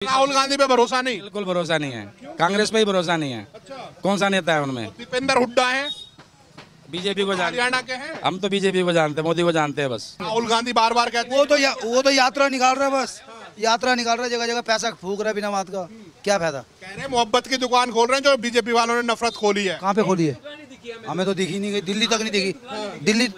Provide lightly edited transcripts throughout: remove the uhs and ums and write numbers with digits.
राहुल गांधी पे भरोसा नहीं? बिल्कुल भरोसा नहीं है। कांग्रेस पे ही भरोसा नहीं है। अच्छा। कौन सा नेता है उनमें? दीपेंद्र हुड्डा है, बीजेपी को जानते हरियाणा के हैं। हम तो बीजेपी को जानते हैं, मोदी को जानते हैं बस। राहुल गांधी बार बार कहते हैं वो तो यात्रा निकाल रहा है, बस यात्रा निकाल रहा है, जगह जगह पैसा फूक रहा है बिना बात का। क्या फायदा? कह रहे हैं मोहब्बत की दुकान खोल रहे हैं जो बीजेपी वालों ने नफरत खोली है। कहाँ पे खोली है? हमें तो दिखी नहीं गई, दिल्ली तक नहीं दिखी।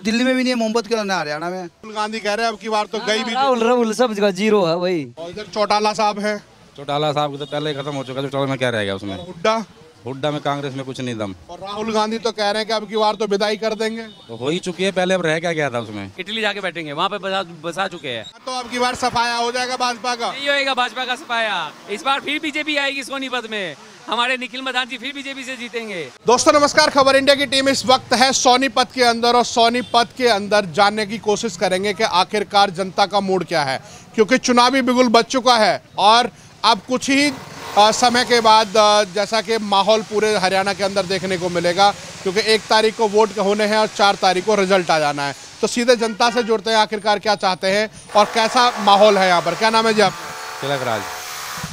दिल्ली में भी नहीं है मोहब्बत के, ना हरियाणा में। राहुल गांधी कह रहे हैं अब की बार तो गई भी। राहुल सब जगह जीरो है भाई। और इधर चौटाला साहब है, चौटाला साहब तो पहले ही खत्म हो चुका है। चौटाला में क्या रह गया उसमें? हुड्डा हुड्डा में कांग्रेस में कुछ नहीं दम। और राहुल गांधी तो कह रहे हैं कि अब की बार तो विदाई कर देंगे। तो हो ही चुकी है, पहले अब रह क्या गया था उसमें? इटली जाके बैठेंगे, वहाँ पे बसा चुके हैं। तो अब की बार सफाया हो जाएगा भाजपा का। नहीं होएगा भाजपा का सफाया। इस बार फिर बीजेपी आएगी सोनीपत में। हमारे निखिल मदान जी फिर बीजेपी से जीतेंगे। दोस्तों नमस्कार, खबर इंडिया की टीम इस वक्त है सोनीपत के अंदर और सोनीपत के अंदर जानने की कोशिश करेंगे कि आखिरकार जनता का मूड क्या है, क्योंकि चुनावी बिगुल बज चुका है और अब कुछ ही समय के बाद जैसा कि माहौल पूरे हरियाणा के अंदर देखने को मिलेगा, क्योंकि 1 तारीख को वोट होने हैं और 4 तारीख को रिजल्ट आ जाना है। तो सीधे जनता से जुड़ते हैं, आखिरकार क्या चाहते हैं और कैसा माहौल है यहाँ पर। क्या नाम है जी आप? तिलक राज।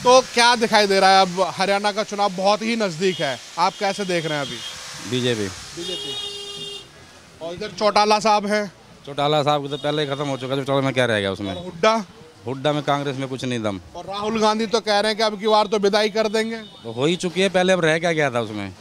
तो क्या दिखाई दे रहा है? अब हरियाणा का चुनाव बहुत ही नज़दीक है, आप कैसे देख रहे हैं अभी? बीजेपी। और इधर चौटाला साहब है, चौटाला साहब तो पहले ही खत्म हो चुका है। चौटाला में क्या रह गया उसमें? हुड्डा हुड्डा में कांग्रेस में कुछ नहीं दम। और राहुल गांधी तो कह रहे हैं कि अब की बार तो विदाई कर देंगे। तो हो ही चुकी है, पहले अब रह क्या गया था उसमें?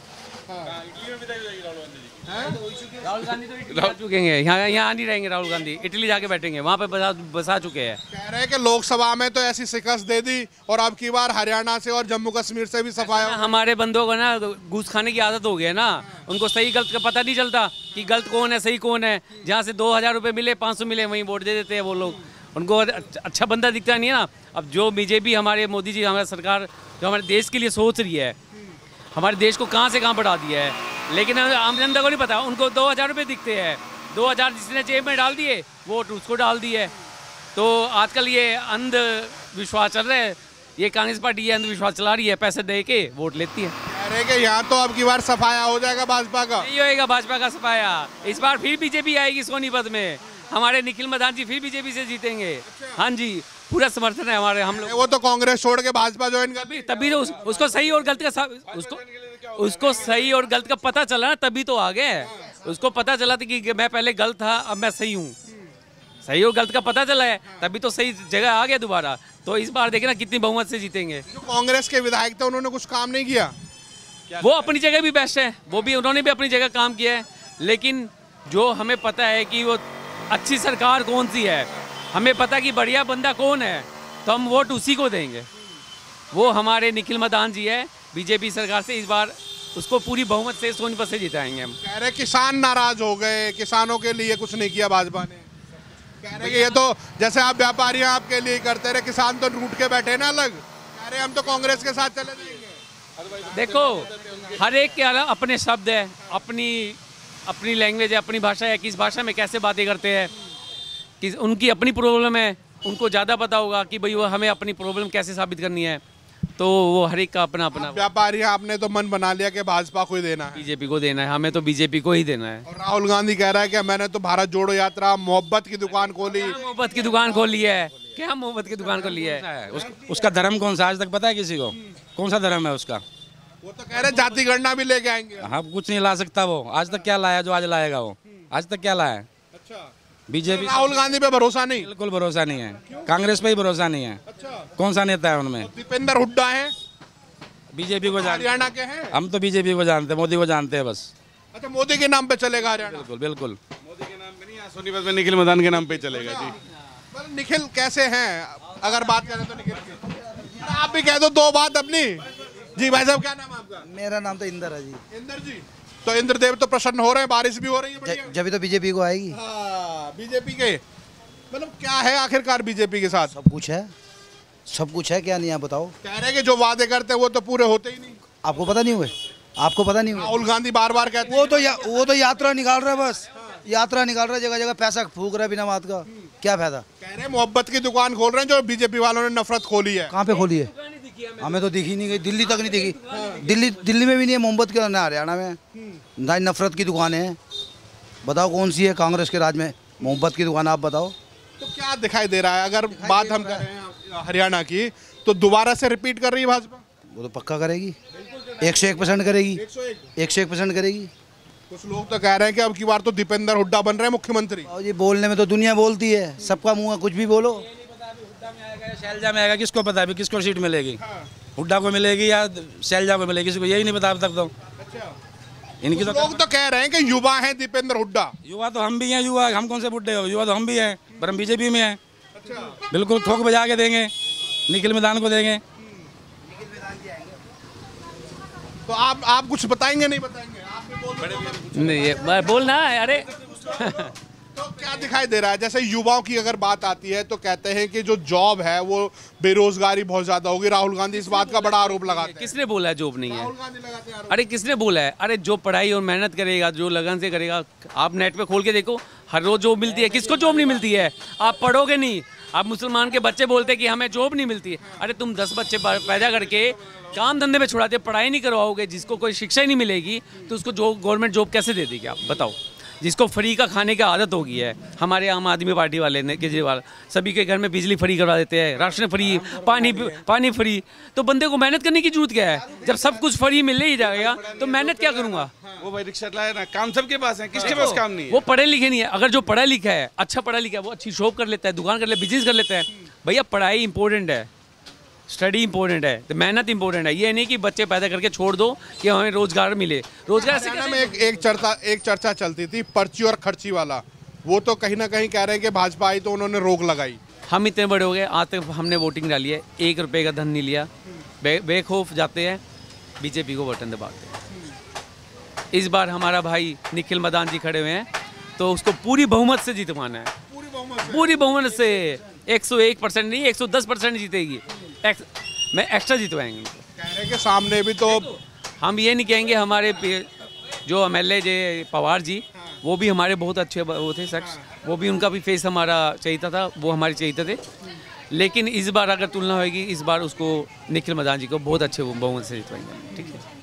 राहुल गांधी तो इटली जा चुके हैं, यहाँ नहीं रहेंगे। राहुल गांधी इटली जाके बैठेंगे, वहाँ पे बसा चुके हैं। कह रहे हैं कि लोकसभा में तो ऐसी शिकस्त दे दी और अब की बार हरियाणा से और जम्मू कश्मीर से भी सफाया। हमारे बंदों को ना घूस खाने की आदत हो गई है ना, उनको सही गलत का पता नहीं चलता कि गलत कौन है सही कौन है। जहाँ से 2000 रुपये मिले, 500 मिले, वहीं वोट दे देते हैं वो लोग। उनको अच्छा बंदा दिखता नहीं है ना। अब जो बीजेपी हमारे मोदी जी, हमारी सरकार जो हमारे देश के लिए सोच रही है, हमारे देश को कहाँ से कहाँ बढ़ा दिया है, लेकिन आम जनता को नहीं पता। उनको 2000 रुपये दिखते हैं, 2000 जिसने जेब में डाल दिए वोट उसको डाल दिए। तो आजकल ये अंधविश्वास चल रहा है, ये कांग्रेस पार्टी ये अंधविश्वास चला रही है, पैसे दे के वोट लेती है। कह रहे हैं कि यहाँ तो अब की बार सफाया हो जाएगा भाजपा का। नहीं होएगा भाजपा का सफाया। इस बार फिर बीजेपी आएगी सोनीपत में। हमारे निखिल मदान जी फिर बीजेपी से जीतेंगे। हाँ जी, पूरा समर्थन है हमारे। हम लोग वो तो कांग्रेस छोड़ के भाजपा ज्वाइन कर तभी तो उसको सही और गलत का उसको सही और गलत का पता चला ना, तभी तो आ गए। उसको पता चला था कि मैं पहले गलत था, अब मैं सही हूँ। सही और गलत का पता चला है, तभी तो सही जगह आ गया दोबारा। तो इस बार देखे ना कितनी बहुमत से जीतेंगे। जो कांग्रेस के विधायक थे उन्होंने कुछ काम नहीं किया। वो अपनी जगह भी बेस्ट है, उन्होंने भी अपनी जगह काम किया है। लेकिन जो हमें पता है कि वो अच्छी सरकार कौन सी है, हमें पता कि बढ़िया बंदा कौन है, तो हम वोट उसी को देंगे। वो हमारे निखिल मदान जी है बीजेपी सरकार से। इस बार उसको पूरी बहुमत से सोनीपत से जिताएंगे हम। कह रहे किसान नाराज हो गए, किसानों के लिए कुछ नहीं किया भाजपा ने। कह रहे कि ये तो जैसे आप व्यापारी आपके लिए करते रहे, किसान तो रूठ के बैठे ना अलग। कह रहे हम तो कांग्रेस के साथ चले जाएंगे। देखो, हर एक के अलग अपने शब्द है, अपनी लैंग्वेज है, अपनी भाषा है, किस भाषा में कैसे बातें करते हैं, कि उनकी अपनी प्रॉब्लम है, उनको ज़्यादा पता होगा कि भाई वो हमें अपनी प्रॉब्लम कैसे साबित करनी है। तो वो हर एक का अपना अपना। व्यापारी आपने तो मन बना लिया कि भाजपा को ही देना है, बीजेपी को देना है, हमें तो बीजेपी को ही देना है। और राहुल गांधी कह रहा है कि मैंने तो भारत जोड़ो यात्रा मोहब्बत की दुकान खोली। मोहब्बत की दुकान खोली है? क्या मोहब्बत की दुकान खोली है? उसका धर्म कौन सा आज तक पता है किसी को? कौन सा धर्म है उसका? वो तो कह रहे जाति गणना भी लेके आएंगे। हाँ, कुछ नहीं ला सकता वो। आज तक क्या लाया जो आज लाएगा वो? आज तक क्या लाया? अच्छा। बीजेपी। राहुल गांधी पे भरोसा नहीं? बिल्कुल भरोसा नहीं है। कांग्रेस पे ही भरोसा नहीं है। अच्छा। कौन सा नेता है उनमें? दीपेंद्र हुड्डा है, बीजेपी को जानते हरियाणा के हैं। हम तो बीजेपी को जानते हैं, मोदी को जानते हैं बस। अच्छा, मोदी के नाम पे चलेगा हरियाणा? बिल्कुल बिल्कुल। मोदी के नाम पे नहीं, यहाँ सोनीपत में निखिल मदान के नाम पे चलेगा जी। मतलब निखिल कैसे हैं अगर बात करें तो निखिल की? आप भी कह दो 2 बात अपनी। जी भाई साहब, क्या नाम है आपका? मेरा नाम तो इंदर है जी। इंदर जी, तो इंद्रदेव तो प्रसन्न हो रहे हैं, बारिश भी हो रही है बढ़िया। जब तो बीजेपी को आएगी। हाँ, बीजेपी के मतलब क्या है आखिरकार बीजेपी के साथ? सब कुछ है, सब कुछ है। क्या नहीं है बताओ? कह रहे हैं कि जो वादे करते हैं वो तो पूरे होते ही नहीं। आपको पता नहीं हुए? आपको पता नहीं हुआ? राहुल गांधी बार बार कहते हैं वो तो यात्रा निकाल रहा है, बस यात्रा निकाल रहा है, जगह जगह पैसा फूक रहा है बिना बात का। क्या फायदा? कह रहे हैं मोहब्बत की दुकान खोल रहे हैं जो बीजेपी वालों ने नफरत खोली है। कहाँ पे खोली है? हमें तो दिखी नहीं गई, दिल्ली तक नहीं दिखी। दिल्ली में भी नहीं है मोहब्बत के, ना हरियाणा में। ना नफरत की दुकान है। बताओ कौन सी है कांग्रेस के राज में मोहब्बत की दुकान? आप बताओ। तो क्या दिखाई दे रहा है अगर बात हम कर रहे हैं हरियाणा की, तो दोबारा से रिपीट कर रही है भाजपा? वो तो पक्का करेगी, 101% करेगी, 101% करेगी। कुछ लोग तो कह रहे हैं कि अब की बार तो दीपेंद्र हुड्डा बन रहे हैं मुख्यमंत्री। और ये बोलने में तो दुनिया बोलती है, सबका मुंह है, कुछ भी बोलो। शैलजा में आएगा, किसको पता है किसको सीट मिलेगी? हुड्डा को मिलेगी या शैलजा को मिलेगी, किसी को यही नहीं पता अब तक तो। इनकी तो लोग तो कह रहे हैं कि युवा हैं दीपेंद्र हुड्डा। युवा तो हम भी हैं, युवा हम कौन से बुड्ढे हो, युवा तो हम भी हैं, पर हम बीजेपी में हैं। बिल्कुल ठोक बजा के देंगे, निखिल मैदान को देंगे। तो आप कुछ बताएंगे नहीं बताएंगे? नहीं बोलना है, अरे तो क्या दिखाई दे रहा है? जैसे युवाओं की अगर बात आती है तो कहते हैं कि जो जॉब है वो बेरोजगारी बहुत ज्यादा होगी। राहुल गांधी इस बात का बड़ा आरोप लगाते हैं। किसने बोला है जॉब नहीं है? राहुल गांधी लगाते हैं आरोप। अरे किसने बोला है? अरे जो पढ़ाई और मेहनत करेगा, जो लगन से करेगा, आप नेट पे खोल के देखो, हर रोज जॉब मिलती है। किसको जॉब नहीं मिलती है? आप पढ़ोगे नहीं। आप मुसलमान के बच्चे बोलते हैं कि हमें जॉब नहीं मिलती है। अरे तुम 10 बच्चे पैदा करके काम धंधे में छुड़ाते, पढ़ाई नहीं करवाओगे, जिसको कोई शिक्षा ही नहीं मिलेगी तो उसको जो गवर्नमेंट जॉब कैसे दे देगी? आप बताओ। जिसको फ्री का खाने की आदत हो गई है, हमारे आम आदमी पार्टी वाले ने, केजरीवाल सभी के घर में बिजली फ्री करवा देते हैं, राशन फ्री, पानी फ्री। तो बंदे को मेहनत करने की जरूरत क्या है? जब सब कुछ फ्री मिल ही जाएगा तो मेहनत क्या करूंगा? वो भाई रिक्शा चलाए ना, काम सबके पास है, किसके पास काम नहीं है? वो पढ़े लिखे नहीं है। अगर जो पढ़ा लिखा है, अच्छा पढ़ा लिखा है, वो अच्छी शॉप कर लेता है, दुकान कर लेता है, बिजनेस कर लेता है। भैया पढ़ाई इंपॉर्टेंट है, स्टडी इंपॉर्टेंट है, तो मेहनत इंपॉर्टेंट है। ये नहीं कि बच्चे पैदा करके छोड़ दो कि हमें रोजगार मिले। रोजगार से में एक चर्चा चलती थी पर्ची और खर्ची वाला, वो तो कहीं ना कहीं कह रहे हैं कि भाजपा आई तो उन्होंने रोक लगाई। हम इतने बड़े हो गए, आज तक हमने वोटिंग डाली है, 1 रुपये का धन नहीं लिया। बेखौफ जाते हैं, बीजेपी को बटन दबाते हैं। इस बार हमारा भाई निखिल मदान जी खड़े हुए हैं, तो उसको पूरी बहुमत से जितवाना है। पूरी बहुमत से 101% नहीं, 110% जीतेगी। मैं एक्स्ट्रा जितवाएंगे। कह रहे हैं कि सामने भी तो हम ये नहीं कहेंगे, हमारे जो MLA जे पवार जी, वो भी हमारे बहुत अच्छे वो थे शख्स, वो भी उनका भी फेस हमारा चाहिए था, वो हमारे चाहिए थे। लेकिन इस बार अगर तुलना होगी, इस बार उसको निखिल मदान जी को बहुत अच्छे बहुमत से जितवाएंगे। ठीक है।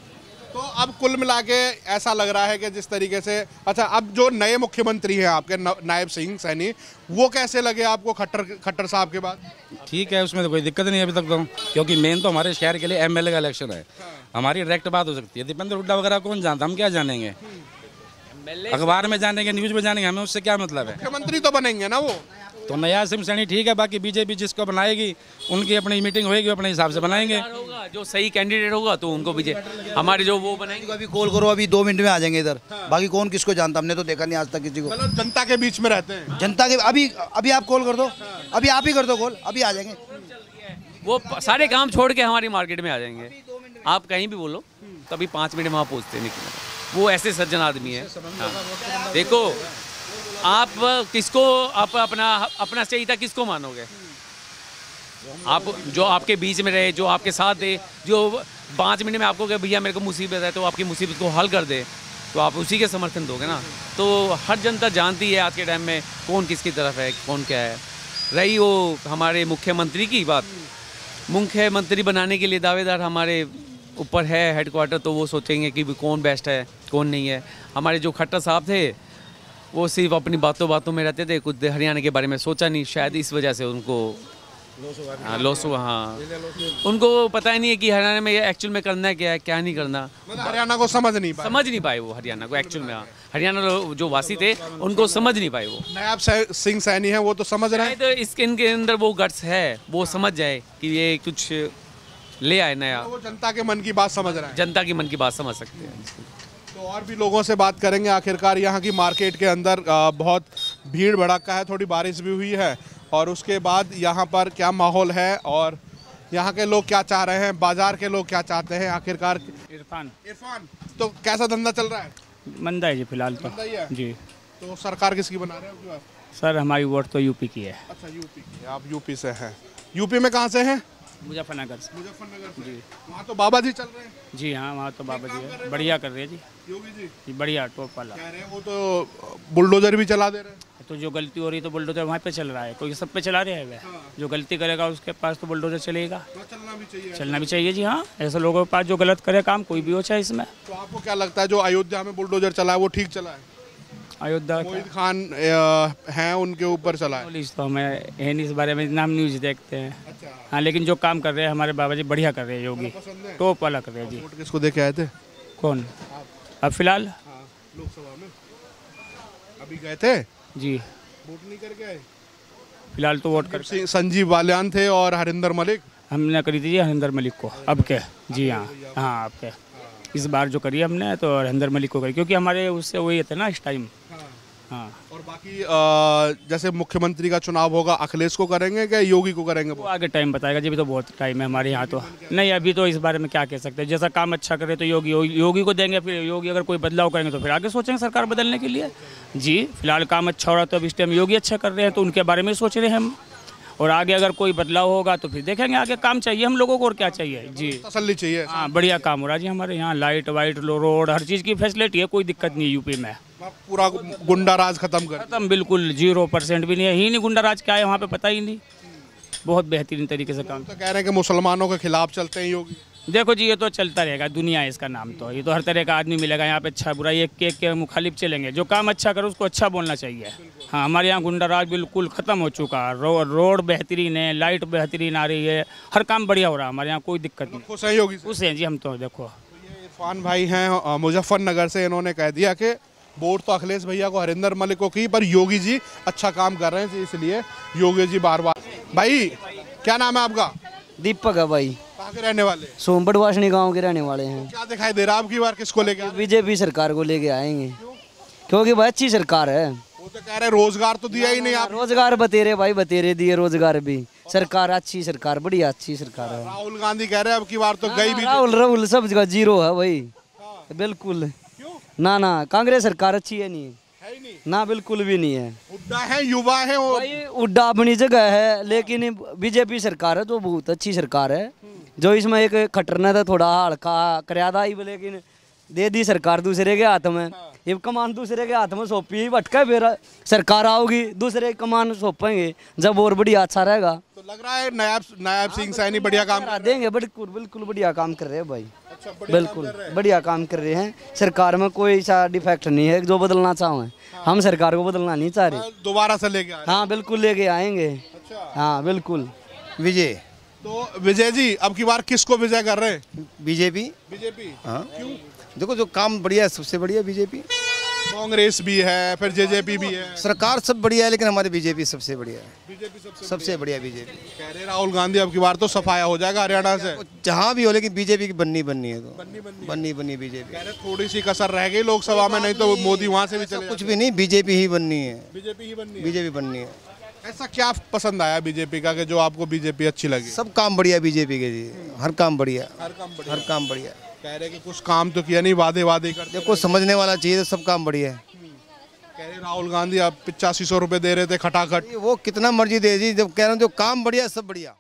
तो अब कुल मिला के ऐसा लग रहा है कि जिस तरीके से, अच्छा अब जो नए मुख्यमंत्री हैं आपके नायब सिंह सैनी, वो कैसे लगे आपको खट्टर साहब के बाद? ठीक है, उसमें तो कोई दिक्कत नहीं अभी तक तो, क्योंकि मेन तो हमारे शहर के लिए MLA का इलेक्शन है। हमारी डायरेक्ट बात हो सकती है। दीपेंद्र हुड्डा वगैरह कौन जानता, हम क्या जानेंगे? अखबार में जानेंगे, न्यूज में जानेंगे, हमें उससे क्या मतलब है? मुख्यमंत्री तो बनेंगे ना वो। तो नया सिम सैनी ठीक है, बाकी बीजेपी जिसको बनाएगी उनकी अपनी मीटिंग होगी, अपने हिसाब से बनाएंगे। जो सही कैंडिडेट होगा तो उनको भी हमारे जो वो बनाएंगे। अभी कॉल करो, अभी 2 मिनट में आ जाएंगे इधर। बाकी कौन किसको जानता, हमने तो देखा नहीं आज तक किसी को। मतलब जनता के बीच में रहते हैं। जनता के अभी आप कॉल कर दो, अभी आप ही कर दो कॉल, अभी आ जाएंगे। वो सारे काम छोड़ के हमारी मार्केट में आ जाएंगे। आप कहीं भी बोलो, तभी 5 मिनट में वहाँ पहुँचते निकले। वो ऐसे सज्जन आदमी है। हाँ। देखो आप किसको, आप अपना चाहिए था किसको मानोगे? आप जो आपके बीच में रहे, जो आपके साथ दे, जो 5 मिनट में आपको कहे भैया मेरे को मुसीबत है, तो आपकी मुसीबत को हल कर दे, तो आप उसी के समर्थन दोगे ना। तो हर जनता जानती है आज के टाइम में कौन किसकी तरफ है, कौन क्या है। रही वो हमारे मुख्यमंत्री की बात, मुख्यमंत्री बनाने के लिए दावेदार हमारे ऊपर है हेडक्वार्टर, तो वो सोचेंगे कि कौन बेस्ट है कौन नहीं है। हमारे जो खट्टर साहब थे वो सिर्फ अपनी बातों में रहते थे, कुछ हरियाणा के बारे में सोचा नहीं, शायद इस वजह से उनको लॉस हुआ। हाँ, उनको पता ही नहीं है कि हरियाणा में एक्चुअल में करना है क्या है, क्या नहीं करना। हरियाणा को समझ नहीं पाए वो हरियाणा को एक्चुअल में। हाँ, हरियाणा जो वासी थे उनको समझ नहीं पाए वो। नायब सिंह सैनी है, वो तो समझ रहे हैं। तो इनके अंदर वो गट्स है, वो समझ जाए कि ये कुछ ले आए नया। वो जनता के मन की बात समझ रहे हैं। जनता की मन की बात समझ सकते हैं। तो और भी लोगों से बात करेंगे। आखिरकार यहाँ की मार्केट के अंदर बहुत भीड़ भड़का है, थोड़ी बारिश भी हुई है, और उसके बाद यहाँ पर क्या माहौल है और यहाँ के लोग क्या चाह रहे हैं, बाजार के लोग क्या चाहते हैं आखिरकार। इरफान, तो कैसा धंधा चल रहा है? मंदा है जी फिलहाल तो। मंदा ही है? जी। तो सरकार किसकी बना रहे हो? सर हमारी वोट तो यूपी की है। अच्छा, यूपी की। आप यूपी से हैं? यूपी में कहाँ से हैं? मुजफ्फरनगर से। मुजफ्फरनगर जी। वहाँ तो बाबा जी चल रहे हैं। जी हाँ, वहाँ तो बाबा जी है, बढ़िया कर रहे हैं जी। योगी जी बढ़िया टॉप वाला। कह रहे हैं वो तो बुलडोजर भी चला दे रहे हैं। तो जो गलती हो रही है तो बुलडोजर वहाँ पे चल रहा है, कोई सब पे चला रहे हैं वह। जो गलती करेगा उसके पास तो बुलडोजर चलेगा। चलना भी चाहिए जी। हाँ, ऐसे लोगों के पास जो गलत करे काम, कोई भी हो चाहे इसमें। तो आपको क्या लगता है जो अयोध्या में बुलडोजर चला है वो ठीक चला है? अयोध्या मोहित खान हैं, उनके ऊपर चला है। पुलिस तो हमें है नहीं इस बारे में, नाम न्यूज़ देखते हैं। हाँ लेकिन जो काम कर रहे हैं हमारे बाबा जी बढ़िया कर रहे हैं, योगी टॉप वाला कर रहे हैं जी। वोट किसको दे के आए थे? कौन अब फिलहाल? लोकसभा में अभी गए थे, जी वोट नहीं करके आए। फिलहाल तो वोट कर संजीव बालियान थे और हरिंदर मलिक। हमने करी थी जी हरिंदर मलिक को, अब के जी हाँ हाँ अब के इस बार जो करी हमने तो हरिंदर मलिक को करी, क्योंकि हमारे उससे वही थे ना इस टाइम। हाँ और बाकी जैसे मुख्यमंत्री का चुनाव होगा, अखिलेश को करेंगे क्या योगी को करेंगे? वो आगे टाइम बताएगा जी, अभी तो बहुत टाइम है हमारे यहाँ तो नहीं, अभी तो इस बारे में क्या कह सकते हैं। जैसा काम अच्छा करे तो योगी को देंगे, फिर योगी अगर कोई बदलाव करेंगे तो फिर आगे सोचेंगे सरकार बदलने के लिए जी। फिलहाल काम अच्छा हो रहा तो अब इस टाइम योगी अच्छा कर रहे हैं तो उनके बारे में सोच रहे हैं हम, और आगे अगर कोई बदलाव होगा तो फिर देखेंगे आगे। काम चाहिए हम लोगों को और क्या चाहिए जी, तसल्ली चाहिए। हाँ बढ़िया काम हो रहा है जी हमारे यहाँ, लाइट वाइट रोड हर चीज़ की फैसिलिटी है, कोई दिक्कत नहीं है यूपी में। पूरा गुंडा राज खत्म कर खत्म बिल्कुल 0% भी नहीं है, ही नहीं गुंडा राज क्या है वहाँ पे पता ही नहीं। बहुत बेहतरीन तरीके से काम। तो कह रहे हैं कि मुसलमानों के खिलाफ चलते हैं योगी। देखो जी ये तो चलता रहेगा, दुनिया है इसका नाम, तो ये तो हर तरह का आदमी मिलेगा यहाँ पे, अच्छा बुरा एक के मुखालिफ चलेंगे। जो काम अच्छा करे उसको अच्छा बोलना चाहिए। हाँ हमारे यहाँ गुंडा राज बिल्कुल ख़त्म हो चुका है, रोड बेहतरीन है, लाइट बेहतरीन आ रही है, हर काम बढ़िया हो रहा है हमारे यहाँ, कोई दिक्कत नहीं। खुश हैं योगी से? खुश हैं जी हम तो। देखो ये इरफान भाई हैं मुजफ्फरनगर से, इन्होंने कह दिया कि वोट तो अखिलेश भैया को, हरिंदर मलिक को की, पर योगी जी अच्छा काम कर रहे हैं इसलिए योगी जी बार बार। भाई क्या नाम है आपका? दीपक है भाई। कहाँ के रहने वाले? सोमबड़ वासनी गांव के रहने वाले हैं। क्या दिखाई दे रहा है आपकी बार किसको लेके? बीजेपी सरकार को लेके आएंगे, क्योंकि भाई अच्छी सरकार है। वो तो कह रहे रोजगार तो दिया ही नहीं आप। रोजगार बतेरे भाई, बतेरे दिए रोजगार भी। सरकार अच्छी सरकार, बढ़िया अच्छी सरकार है। राहुल गांधी कह रहे हैं अब की बार तो गई भी। राहुल सब जगह जीरो है भाई, बिल्कुल। ना ना कांग्रेस सरकार अच्छी है नहीं, ना बिल्कुल भी नहीं है। उड्डा है, युवा है वो। भाई उड्डा अपनी जगह है, लेकिन बीजेपी सरकार है तो बहुत अच्छी सरकार है। जो इसमें एक खट्टर ने तो थोड़ा हल्का कराया था, लेकिन दे दी सरकार दूसरे के हाथ में। ये कमान दूसरे के हाथ में सौंपी, भटका फिर सरकार आओगी दूसरे कमान सौंपेंगे जब और बढ़िया अच्छा रहेगा। तो लग रहा है नायब सिंह सैनी बढ़िया काम करा देंगे, बिल्कुल बिल्कुल बढ़िया काम कर रहे हैं भाई। बिल्कुल बढ़िया काम कर रहे हैं। सरकार में कोई सा डिफेक्ट नहीं है जो बदलना चाहें। हम सरकार को बदलना नहीं चाह रहे, दोबारा से लेके आए। हाँ बिल्कुल लेके आएंगे। हाँ बिल्कुल। विजय। तो विजय जी अब की बार किसको विजय कर रहे हैं? बीजेपी। बीजेपी। हाँ क्यों? देखो जो काम बढ़िया है सबसे बढ़िया बीजेपी। कांग्रेस भी है, फिर जेजेपी भी है, सरकार सब बढ़िया है, लेकिन हमारी बीजेपी सबसे बढ़िया है। बीजेपी सबसे बढ़िया बीजेपी। कह रहे राहुल गांधी अब की बार तो सफाया हो जाएगा हरियाणा से। जहाँ भी हो, लेकिन बीजेपी की बननी है तो बननी बीजेपी। कह रहे थोड़ी सी कसर रह गई लोकसभा में, नहीं तो मोदी वहाँ से भी चले। कुछ भी नहीं, बीजेपी ही बननी है। बीजेपी बननी है। ऐसा क्या पसंद आया बीजेपी का कि जो आपको बीजेपी अच्छी लगी? सब काम बढ़िया बीजेपी के जी, हर काम बढ़िया। हर काम बढ़िया। कह रहे कि कुछ काम तो किया नहीं, वादे करते। देखो समझने वाला चाहिए, तो सब काम बढ़िया है। कह रहे राहुल गांधी अब 8500 रुपए दे रहे थे खटाखट। वो कितना मर्जी दे जी, जब कह रहे हैं जो काम बढ़िया सब बढ़िया।